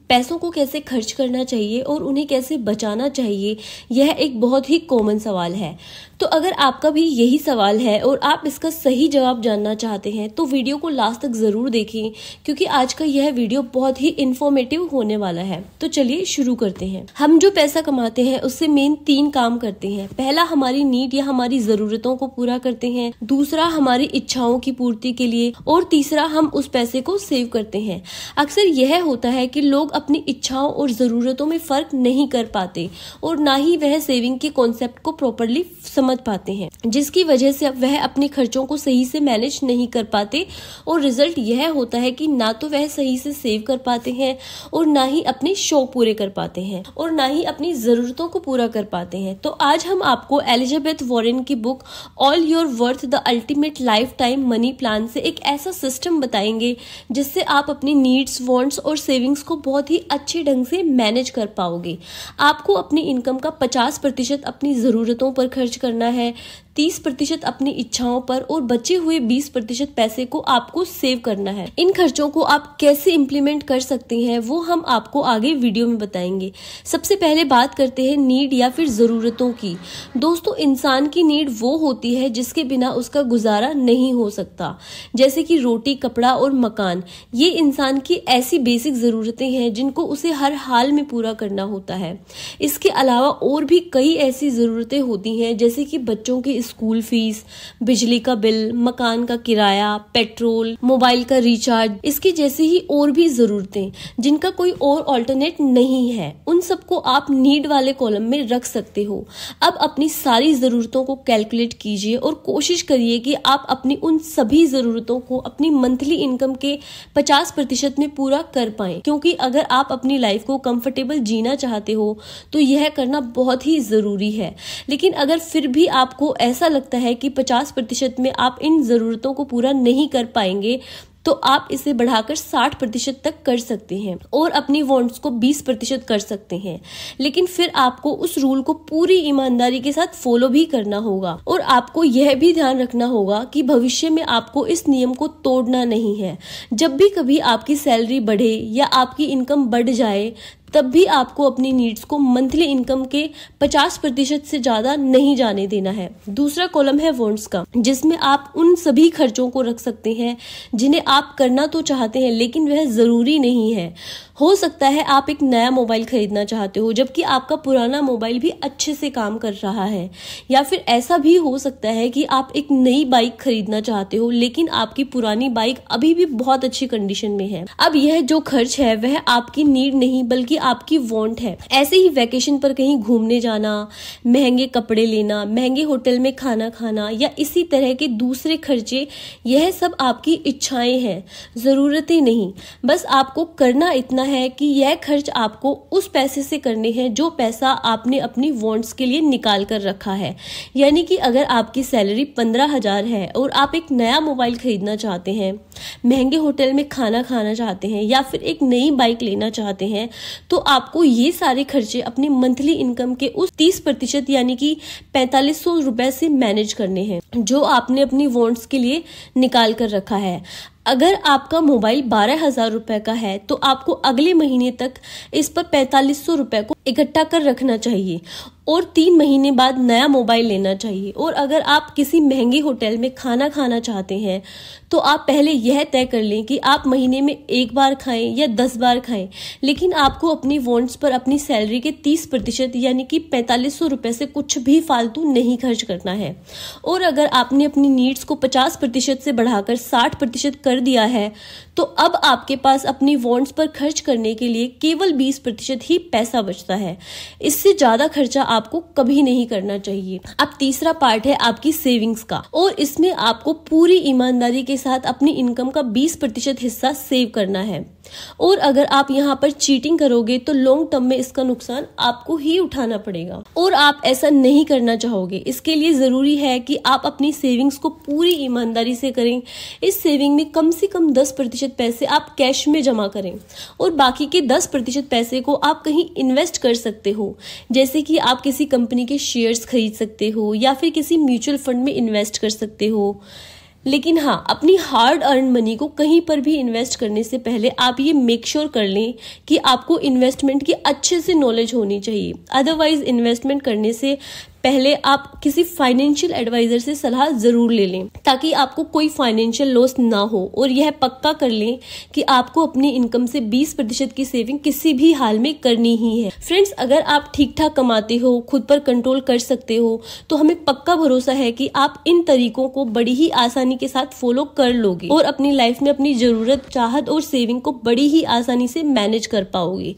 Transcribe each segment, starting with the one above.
पैसों को कैसे खर्च करना चाहिए और उन्हें कैसे बचाना चाहिए, यह एक बहुत ही कॉमन सवाल है। तो अगर आपका भी यही सवाल है और आप इसका सही जवाब जानना चाहते हैं तो वीडियो को लास्ट तक ज़रूर देखें, क्योंकि आज का यह वीडियो बहुत ही इन्फॉर्मेटिव होने वाला है। तो चलिए शुरू करते हैं। हम जो पैसा कमाते हैं उससे मेन 3 काम करते हैं। पहला, हमारी नीड या हमारी ज़रूरतों को पूरा करते हैं। दूसरा, हमारी इच्छाओं की पूर्ति के लिए। और तीसरा, हम उस पैसे को सेव करते हैं। अक्सर यह होता है कि लोग अपनी इच्छाओं और ज़रूरतों में फ़र्क नहीं कर पाते और ना ही वह सेविंग के कॉन्सेप्ट को प्रॉपरली समझ पाते हैं, जिसकी वजह से वह अपने खर्चों को सही से मैनेज नहीं कर पाते और रिजल्ट यह होता है कि ना तो वह सही से सेव कर पाते हैं और ना ही अपने शौक पूरे कर पाते हैं और ना ही अपनी ज़रूरतों को पूरा कर पाते हैं। तो आज हम आपको एलिजाबेथ वॉरेन की book all your worth the ultimate life time money plan से एक ऐसा सिस्टम बताएंगे जिससे आप अपनी नीड्स, वांट्स और सेविंग्स को बहुत ही अच्छे ढंग से मैनेज कर पाओगे। आपको अपनी इनकम का 50% अपनी ज़रूरतों पर खर्च करना है, 30% अपनी इच्छाओं पर और बचे हुए 20% पैसे को आपको सेव करना है। इन खर्चों को आप कैसे इम्प्लीमेंट कर सकते हैं वो हम आपको आगे वीडियो में बताएंगे। सबसे पहले बात करते हैं नीड या फिर ज़रूरतों की। दोस्तों, इंसान की नीड वो होती है जिसके बिना उसका गुजारा नहीं हो सकता, जैसे कि रोटी, कपड़ा और मकान। ये इंसान की ऐसी बेसिक ज़रूरतें हैं जिनको उसे हर हाल में पूरा करना होता है। इसके अलावा और भी कई ऐसी ज़रूरतें होती हैं, जैसे कि बच्चों की स्कूल फीस, बिजली का बिल, मकान का किराया, पेट्रोल, मोबाइल का रिचार्ज, इसके जैसे ही और भी जरूरतें जिनका कोई और ऑल्टरनेट नहीं है। उन सबको आप नीड वाले कॉलम में रख सकते हो। अब अपनी सारी जरूरतों को कैलकुलेट कीजिए और कोशिश करिए कि आप अपनी उन सभी जरूरतों को अपनी मंथली इनकम के 50% में पूरा कर पाएं, क्योंकि अगर आप अपनी लाइफ को कंफर्टेबल जीना चाहते हो तो यह करना बहुत ही जरूरी है। लेकिन अगर फिर भी आपको ऐसा लगता है कि 50% में आप इन जरूरतों को पूरा नहीं कर पाएंगे तो आप इसे बढ़ाकर 60% तक कर सकते हैं और अपनी वांट्स को 20% कर सकते हैं। लेकिन फिर आपको उस रूल को पूरी ईमानदारी के साथ फॉलो भी करना होगा और आपको यह भी ध्यान रखना होगा कि भविष्य में आपको इस नियम को तोड़ना नहीं है। जब भी कभी आपकी सैलरी बढ़े या आपकी इनकम बढ़ जाए तब भी आपको अपनी नीड्स को मंथली इनकम के 50% से ज्यादा नहीं जाने देना है। दूसरा कॉलम है वांट्स का, जिसमें आप उन सभी खर्चों को रख सकते हैं जिन्हें आप करना तो चाहते हैं लेकिन वह जरूरी नहीं है। हो सकता है आप एक नया मोबाइल खरीदना चाहते हो जबकि आपका पुराना मोबाइल भी अच्छे से काम कर रहा है, या फिर ऐसा भी हो सकता है कि आप एक नई बाइक खरीदना चाहते हो लेकिन आपकी पुरानी बाइक अभी भी बहुत अच्छी कंडीशन में है। अब यह जो खर्च है वह आपकी नीड नहीं बल्कि आपकी वांट है। ऐसे ही वैकेशन पर कहीं घूमने जाना, महंगे कपड़े लेना, महंगे होटल में खाना खाना या इसी तरह के दूसरे खर्चे, यह सब आपकी इच्छाएं हैं, जरूरतें नहीं। बस आपको करना इतना है कि यह खर्च आपको उस पैसे से करने हैं जो पैसा आपने अपनी वांट्स के लिए निकाल कर रखा है। यानी कि अगर आपकी सैलरी 15,000 है और आप एक नया मोबाइल खरीदना चाहते हैं, महंगे होटल में खाना खाना चाहते हैं या फिर एक नई बाइक लेना चाहते हैं, तो आपको ये सारे खर्चे अपनी मंथली इनकम के उस 30% यानी कि 4500 रुपए से मैनेज करने हैं जो आपने अपनी वांट्स के लिए निकाल कर रखा है। अगर आपका मोबाइल 12,000 रुपए का है तो आपको अगले महीने तक इस पर 4500 रुपए को इकट्ठा कर रखना चाहिए और 3 महीने बाद नया मोबाइल लेना चाहिए। और अगर आप किसी महंगे होटल में खाना खाना चाहते हैं तो आप पहले यह तय कर लें कि आप महीने में 1 बार खाएं या 10 बार खाएं, लेकिन आपको अपनी वांट्स पर अपनी सैलरी के 30% यानी कि 4500 रुपए से कुछ भी फालतू नहीं खर्च करना है। और अगर आपने अपनी नीड्स को 50% से बढ़ाकर 60% कर दिया है तो अब आपके पास अपनी वांट्स पर खर्च करने के लिए केवल 20% ही पैसा बचता है। इससे ज्यादा खर्चा आपको कभी नहीं करना चाहिए। अब तीसरा पार्ट है आपकी सेविंग्स का, और इसमें आपको पूरी ईमानदारी के साथ अपनी इनकम का 20% हिस्सा सेव करना है। और अगर आप यहाँ पर चीटिंग करोगे तो लॉन्ग टर्म में इसका नुकसान आपको ही उठाना पड़ेगा और आप ऐसा नहीं करना चाहोगे। इसके लिए जरूरी है कि आप अपनी सेविंग्स को पूरी ईमानदारी से करें। इस सेविंग में कम से कम 10% पैसे आप कैश में जमा करें और बाकी के 10% पैसे को आप कहीं इन्वेस्ट कर सकते हो, जैसे कि आप किसी कंपनी के शेयर्स खरीद सकते हो या फिर किसी म्यूचुअल फंड में इन्वेस्ट कर सकते हो। लेकिन हाँ, अपनी हार्ड अर्न मनी को कहीं पर भी इन्वेस्ट करने से पहले आप ये मेक श्योर कर लें कि आपको इन्वेस्टमेंट की अच्छे से नॉलेज होनी चाहिए। अदरवाइज इन्वेस्टमेंट करने से पहले आप किसी फाइनेंशियल एडवाइजर से सलाह जरूर ले लें, ताकि आपको कोई फाइनेंशियल लॉस ना हो। और यह पक्का कर लें कि आपको अपनी इनकम से 20% की सेविंग किसी भी हाल में करनी ही है। फ्रेंड्स, अगर आप ठीक ठाक कमाते हो, खुद पर कंट्रोल कर सकते हो, तो हमें पक्का भरोसा है कि आप इन तरीकों को बड़ी ही आसानी के साथ फॉलो कर लोगे और अपनी लाइफ में अपनी जरूरत, चाहत और सेविंग को बड़ी ही आसानी से मैनेज कर पाओगे।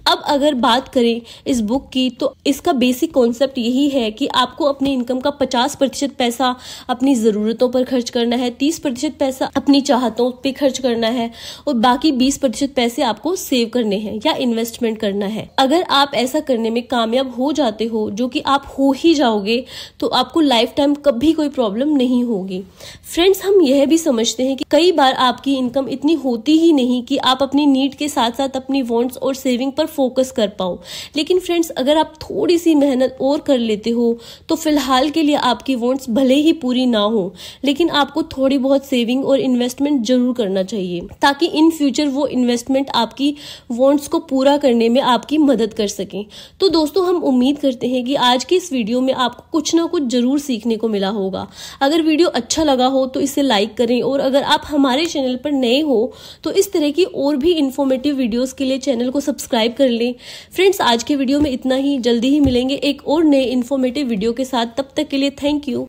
अब अगर बात करें इस बुक की, तो इसका बेसिक कॉन्सेप्ट यही है कि आपको अपनी इनकम का 50% पैसा अपनी ज़रूरतों पर खर्च करना है, 30% पैसा अपनी चाहतों पे खर्च करना है और बाकी 20% पैसे आपको सेव करने हैं या इन्वेस्टमेंट करना है। अगर आप ऐसा करने में कामयाब हो जाते हो, जो कि आप हो ही जाओगे, तो आपको लाइफ टाइम कभी कोई प्रॉब्लम नहीं होगी। फ्रेंड्स, हम यह भी समझते हैं कि कई बार आपकी इनकम इतनी होती ही नहीं कि आप अपनी नीड के साथ साथ अपनी वांट्स और सेविंग पर फोकस कर पाओ। लेकिन फ्रेंड्स, अगर आप थोड़ी सी मेहनत और कर लेते हो, तो फिलहाल के लिए आपकी वांट्स भले ही पूरी ना हो, लेकिन आपको थोड़ी बहुत सेविंग और इन्वेस्टमेंट जरूर करना चाहिए, ताकि इन फ्यूचर वो इन्वेस्टमेंट आपकी वांट्स को पूरा करने में आपकी मदद कर सकें। तो दोस्तों, हम उम्मीद करते हैं कि आज की इस वीडियो में आपको कुछ ना कुछ जरूर सीखने को मिला होगा। अगर वीडियो अच्छा लगा हो तो इसे लाइक करें, और अगर आप हमारे चैनल पर नए हो तो इस तरह की और भी इंफॉर्मेटिव वीडियोस के लिए चैनल को सब्सक्राइब कर लें। फ्रेंड्स, आज के वीडियो में इतना ही। जल्दी ही मिलेंगे एक और नए इन्फॉर्मेटिव वीडियो के साथ। तब तक के लिए थैंक यू।